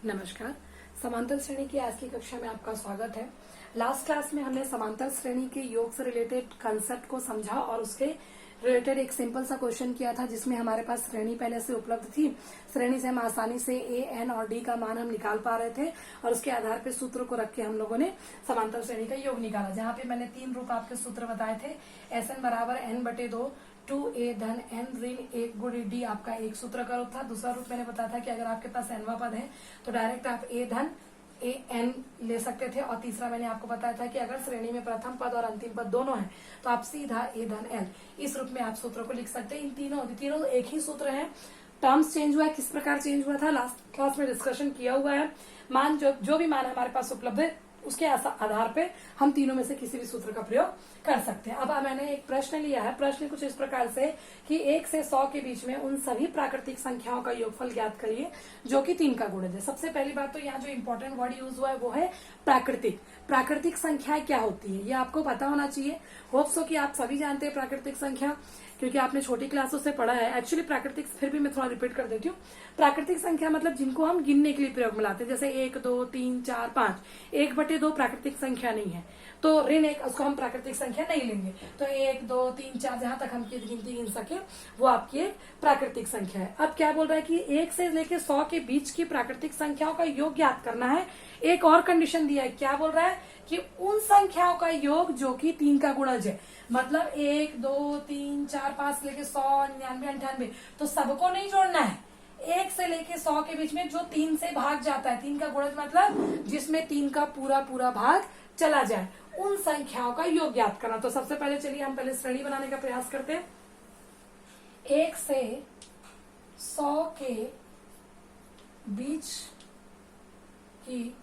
नमस्कार। समांतर श्रेणी की आज की कक्षा में आपका स्वागत है। लास्ट क्लास में हमने समांतर श्रेणी के योग से रिलेटेड कंसेप्ट को समझा और उसके रिलेटेड एक सिंपल सा क्वेश्चन किया था जिसमें हमारे पास श्रेणी पहले से उपलब्ध थी। श्रेणी से हम आसानी से ए, एन और डी का मान हम निकाल पा रहे थे और उसके आधार पे सूत्र को रख के हम लोगों ने समांतर श्रेणी का योग निकाला, जहाँ पे मैंने 3 रूप आपके सूत्र बताए थे। एस एन बराबर एन बटे 2, 2a धन n ऋण 1 गुणे d आपका एक सूत्र का रूप था। दूसरा रूप मैंने बताया था कि अगर आपके पास nवा पद है तो डायरेक्ट आप a धन a n ले सकते थे। और तीसरा मैंने आपको बताया था कि अगर श्रेणी में प्रथम पद और अंतिम पद दोनों है तो आप सीधा a धन n इस रूप में आप सूत्र को लिख सकते हैं। इन तीनों एक ही सूत्र है। टर्म्स चेंज हुआ है, किस प्रकार चेंज हुआ था लास्ट क्लास में डिस्कशन किया हुआ है। मान जो भी मान हमारे पास उपलब्ध है उसके आधार पे हम तीनों में से किसी भी सूत्र का प्रयोग कर सकते हैं। अब मैंने एक प्रश्न लिया है। प्रश्न कुछ इस प्रकार से कि 1 से 100 के बीच में उन सभी प्राकृतिक संख्याओं का योगफल ज्ञात करिए जो कि 3 का गुणज है। सबसे पहली बात तो यहाँ जो इम्पोर्टेंट वर्ड यूज हुआ है वो है प्राकृतिक। प्राकृतिक संख्याएं क्या होती है ये आपको पता होना चाहिए। होप सो कि आप सभी जानते हैं प्राकृतिक संख्या, क्योंकि आपने छोटी क्लासों से पढ़ा है। एक्चुअली प्राकृतिक फिर भी मैं थोड़ा रिपीट कर देती हूँ। प्राकृतिक संख्या मतलब जिनको हम गिनने के लिए प्रयोग में लाते हैं, जैसे 1, 2, 3, 4, 5। 1/2 प्राकृतिक संख्या नहीं है तो ऋण 1 उसको हम प्राकृतिक संख्या नहीं लेंगे। तो 1, 2, 3, 4 जहां तक हम गिनती गिन सके वो आपकी एक प्राकृतिक संख्या है। अब क्या बोल रहा है कि 1 से लेके 100 के बीच की प्राकृतिक संख्याओं का योग ज्ञात करना है। एक और कंडीशन दिया है। क्या बोल रहा है कि उन संख्याओं का योग जो कि 3 का गुणज है। मतलब 1, 2, 3, 4, 5 लेके 100, 99, 98 तो सबको नहीं जोड़ना है। 1 से लेके 100 के बीच में जो 3 से भाग जाता है, 3 का गुणज मतलब जिसमें 3 का पूरा भाग चला जाए, उन संख्याओं का योग ज्ञात करना। तो सबसे पहले चलिए हम पहले श्रेणी बनाने का प्रयास करते हैं। 1 से 100 के बीच की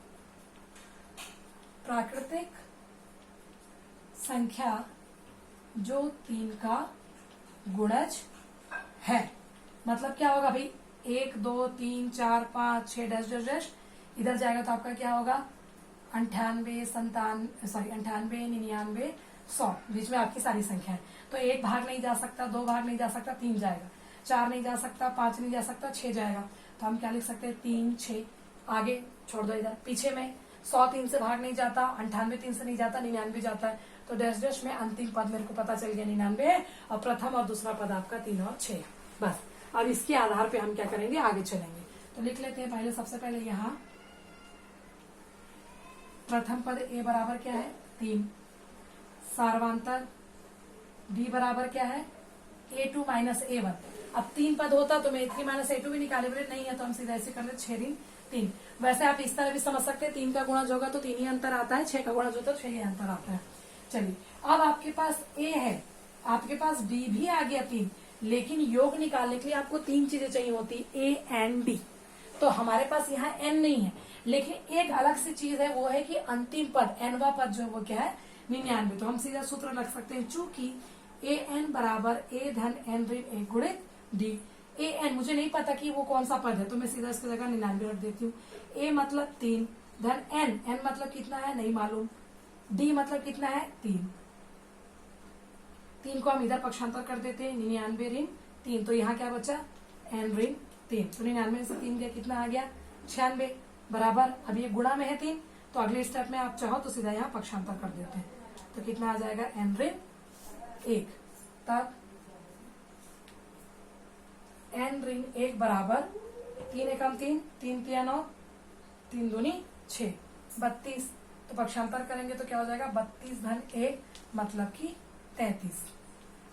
प्राकृतिक संख्या जो 3 का गुणज है। मतलब क्या होगा भाई, 1, 2, 3, 4, 5, 6 डैश डैश डैश इधर जाएगा तो आपका क्या होगा 98, 99, 100 बीच में आपकी सारी संख्या है। तो 1 भाग नहीं जा सकता, 2 भाग नहीं जा सकता, 3 जाएगा, 4 नहीं जा सकता, 5 नहीं जा सकता, 6 जाएगा। तो हम क्या लिख सकते हैं 3, 6 आगे छोड़ दो। इधर पीछे में 100 3 से भाग नहीं जाता, 98 3 से नहीं जाता, 99 जाता है। तो डैश डैश में अंतिम पद मेरे को पता चल गया 99 है और प्रथम और दूसरा पद आपका 3 और 6। बस अब इसके आधार पे हम क्या करेंगे, आगे चलेंगे। तो लिख लेते हैं पहले, सबसे पहले यहाँ प्रथम पद a बराबर क्या है 3, सार्वांतर d बराबर क्या है a2 माइनस a1। अब 3 पद होता तो मैं a3 माइनस a2 भी निकाले, बोले नहीं है तो हम सीधा ऐसे कर ले 6 ऋण 3। वैसे आप इस तरह भी समझ सकते हैं, 3 का गुणज होगा तो 3 ही अंतर आता है, 6 का गुणज होता है तो 6 ही अंतर आता है। चलिए अब आपके पास a है, आपके पास d भी आ गया 3, लेकिन योग निकालने के लिए आपको 3 चीजें चाहिए होती a एंड d। तो हमारे पास यहाँ n नहीं है, लेकिन एक अलग सी चीज है, वो है कि अंतिम पद nवा पद जो है वो क्या है 99। तो हम सीधा सूत्र रख सकते हैं, चूंकि a n बराबर a धन n ऋण 1 गुणे d। a n मुझे नहीं पता कि वो कौन सा पद है तो मैं सीधा इसकी जगह 99 रख देती हूँ। a मतलब 3 धन n मतलब कितना है नहीं मालूम, d मतलब कितना है 3 को हम इधर पक्षांतर कर देते हैं 99 ऋण 3। तो यहाँ क्या बचा n ऋण 3। तो 99 से 3 गया कितना आ गया 96 बराबर। अब ये गुणा में है 3 तो अगले स्टेप में आप चाहो तो सीधा यहाँ पक्षांतर कर देते हैं। तो कितना आ जाएगा n ऋण 1। तब n ऋण 1 बराबर 3 एकम 3, 3 तिया 9, 3 दूनी 6, 32। तो पक्षांतर करेंगे तो क्या हो जाएगा 32 धन 1 मतलब कि 33।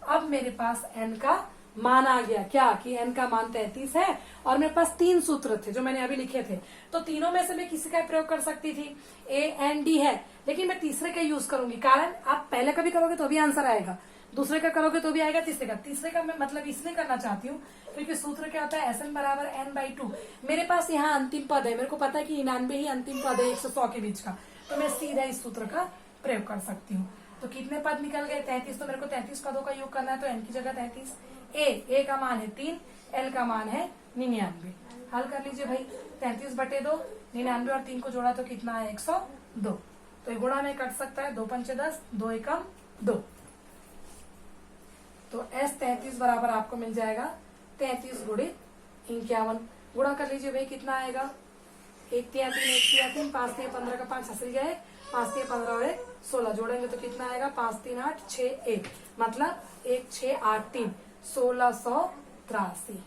अब मेरे पास n का मान आ गया, क्या कि n का मान 33 है और मेरे पास 3 सूत्र थे जो मैंने अभी लिखे थे। तो तीनों में से मैं किसी का प्रयोग कर सकती थी, a एंड d है, लेकिन मैं तीसरे का यूज करूंगी। कारण आप पहले का भी करोगे तो भी आंसर आएगा, दूसरे का करोगे तो भी आएगा, तीसरे का मैं मतलब इसलिए करना चाहती हूँ क्योंकि सूत्र क्या होता है Sn बराबर n/2। मेरे पास यहाँ अंतिम पद है, मेरे को पता है कि 99 ही अंतिम पद है 1 से 100 के बीच का, तो मैं सीधा इस सूत्र का प्रयोग कर सकती हूँ। तो कितने पद निकल गए 33। तो मेरे को 33 पदों का योग करना है, तो n की जगह 33। a का मान है 3, l का मान है 99। हल कर लीजिए भाई, 33/2, 99 और 3 को जोड़ा तो कितना है 102। तो ये गुणा में कट सकता है, 2 पंचे 10, 2 एकम 2। तो S33 बराबर आपको मिल जाएगा 33 गुणित 51। गुणा कर लीजिए भाई, कितना आएगा एक तिया 3, एक तिया 3, 5 तिया 15 का 5 हंसिल गए, 5 तिया 15 और 1 16, जोड़ेंगे तो कितना आएगा 5 3 8 6 1, मतलब 1 6 8 3 1683।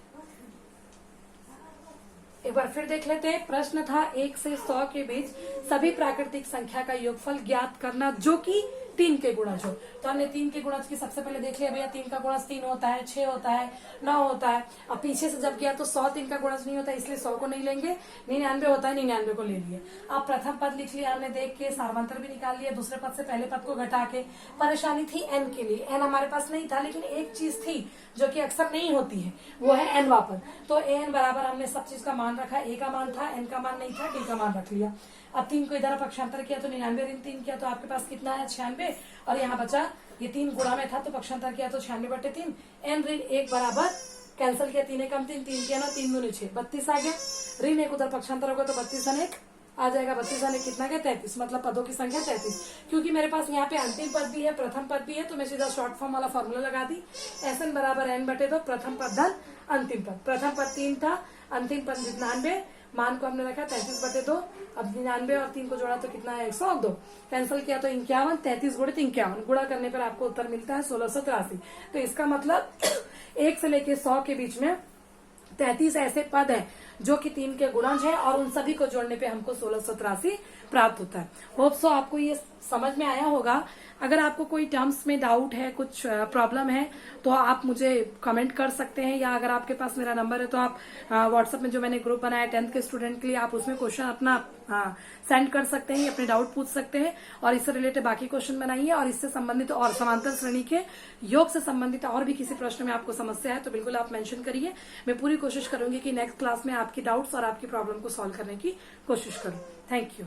एक बार फिर देख लेते हैं। प्रश्न था 1 से 100 के बीच सभी प्राकृतिक संख्या का योगफल ज्ञात करना जो कि 3 के गुणज हो। तो हमने 3 के गुणज की सबसे पहले देख लिया भैया, 3 का गुणज 3 होता है, 6 होता है, 9 होता है। अब पीछे से जब गया तो 100 3 का गुणज नहीं होता, इसलिए 100 को नहीं लेंगे, 99 होता है, 99 को ले लिए। अब प्रथम पद लिख लिया हमने देख के, सार्वंतर भी निकाल लिया, दूसरे पद से पहले पद को घटा के। परेशानी थी एन के लिए, एन हमारे पास नहीं था, लेकिन एक चीज थी जो कि अक्सर नहीं होती है, वो है एन वापस। तो एन बराबर हमने सब चीज का मान रखा, ए का मान था, एन का मान नहीं था, डी का मान रख लिया। अब 3 को इधर पक्षांतर किया तो 99 ऋण 3 किया तो आपके पास कितना है 96, और यहाँ बचा ये 3 गुणा में था तो पक्षांतर किया तो 96/3, एन ऋण 1 बराबर कैंसिल किया, 3 कम 3 3 किया ना, 3 दूनी 6, 32 आ गया। ऋण 1 उधर पक्षांतर होगा तो 32 और 1 आ जाएगा, 32 और 1 कितना गया 33, मतलब पदों की संख्या 33। क्योंकि मेरे पास यहाँ पे अंतिम पद भी है, प्रथम पद भी है, तो मैं सीधा शॉर्ट फॉर्म वाला फॉर्मूला लगा दी, SN बराबर n/2 प्रथम पद धन अंतिम पद। प्रथम पद 3 था, अंतिम पद 99, मान को हमने रखा 33/2। अब 99 और 3 को जोड़ा तो कितना है 102, कैंसिल किया तो 51, 33 गुणित 51, गुणा करने पर आपको उत्तर मिलता है 1683। तो इसका मतलब 1 से लेके 100 के बीच में 33 ऐसे पद हैं जो कि 3 के गुणज है, और उन सभी को जोड़ने पे हमको 1683 प्राप्त होता है। होप सो आपको ये समझ में आया होगा। अगर आपको कोई टर्म्स में डाउट है, कुछ प्रॉब्लम है, तो आप मुझे कमेंट कर सकते हैं, या अगर आपके पास मेरा नंबर है तो आप व्हाट्सएप में जो मैंने ग्रुप बनाया 10th के स्टूडेंट के लिए, आप उसमें क्वेश्चन अपना सेंड कर सकते हैं, अपने डाउट पूछ सकते हैं, और इससे रिलेटेड बाकी क्वेश्चन बनाइए। और इससे संबंधित और समांतर श्रेणी के योग से संबंधित और भी किसी प्रश्न में आपको समस्या है तो बिल्कुल आप मेंशन करिए। मैं पूरी कोशिश करूंगी कि नेक्स्ट क्लास में आपकी डाउट्स और आपकी प्रॉब्लम को सॉल्व करने की कोशिश करूं। Thank you.